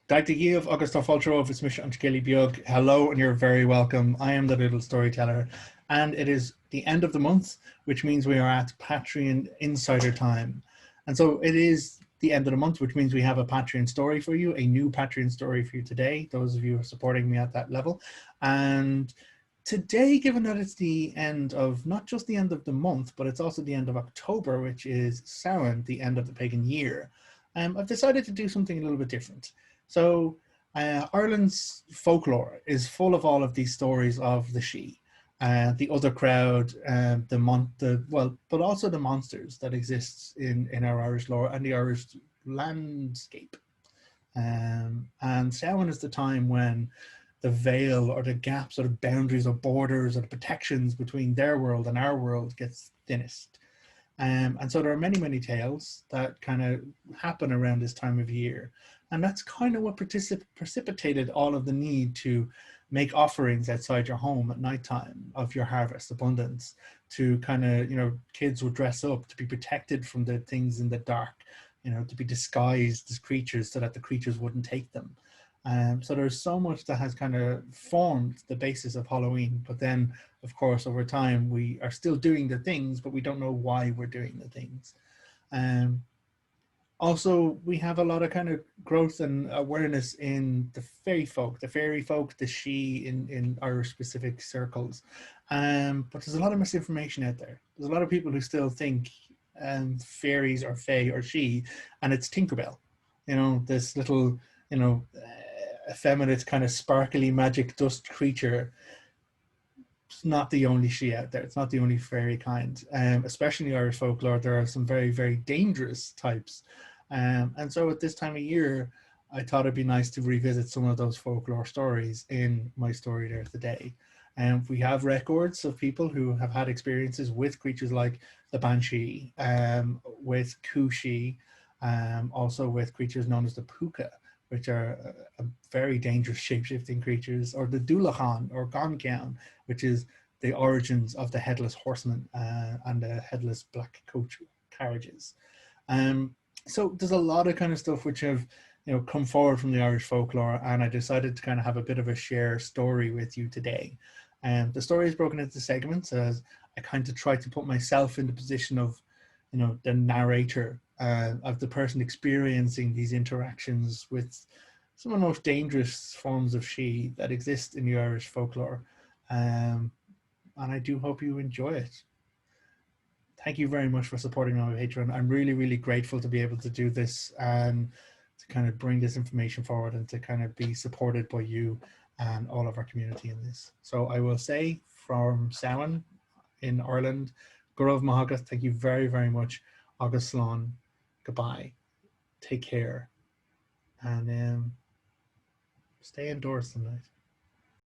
Dagda of August Fultro it's Misha Antigeli Biog. Hello and you're very welcome. I am the little storyteller and it is the end of the month, which means we are at Patreon Insider Time. And so it is the end of the month, which means we have a Patreon story for you, a new Patreon story for you today, those of you who are supporting me at that level. And today, given that it's the end of, not just the end of the month, but it's also the end of October, which is Samhain, the end of the pagan year, I've decided to do something a little bit different. So Ireland's folklore is full of all of these stories of the Sidhe, the other crowd, but also the monsters that exist in our Irish lore and the Irish landscape. And Samhain is the time when the veil or the gaps or the boundaries or borders or the protections between their world and our world gets thinnest. And so there are many, many tales that kind of happen around this time of year. And that's kind of what precipitated all of the need to make offerings outside your home at nighttime of your harvest abundance, to kind of, kids would dress up to be protected from the things in the dark, to be disguised as creatures so that the creatures wouldn't take them. So there's so much that has kind of formed the basis of Halloween. But then, of course, over time, we are still doing the things, but we don't know why we're doing the things. Also, we have a lot of kind of growth and awareness in the fairy folk, the Sidhe in Irish specific circles. But there's a lot of misinformation out there. There's a lot of people who still think fairies are fae or Sidhe, and it's Tinkerbell. This little, effeminate kind of sparkly magic dust creature. It's not the only Sidhe out there. It's not the only fairy kind. Especially in the Irish folklore, there are some very, very dangerous types. And so at this time of year, I thought it'd be nice to revisit some of those folklore stories in my story there today. And we have records of people who have had experiences with creatures like the Banshee, with Kushi, also with creatures known as the Puka, which are very dangerous shape-shifting creatures, or the Dúlachan or Gonkian, which is the origins of the headless horseman and the headless black coach carriages. So there's a lot of kind of stuff which have come forward from the Irish folklore, and I decided to kind of have a bit of a share story with you today. The story is broken into segments as I kind of try to put myself in the position of the narrator, of the person experiencing these interactions with some of the most dangerous forms of Sidhe that exist in the Irish folklore. And I do hope you enjoy it. Thank you very much for supporting me on Patreon. I'm really, really grateful to be able to do this and to kind of bring this information forward and to kind of be supported by you and all of our community in this. So I will say from Samhain in Ireland, Gurav Mahagat, thank you very, very much. August Slán, goodbye. Take care. And stay indoors tonight.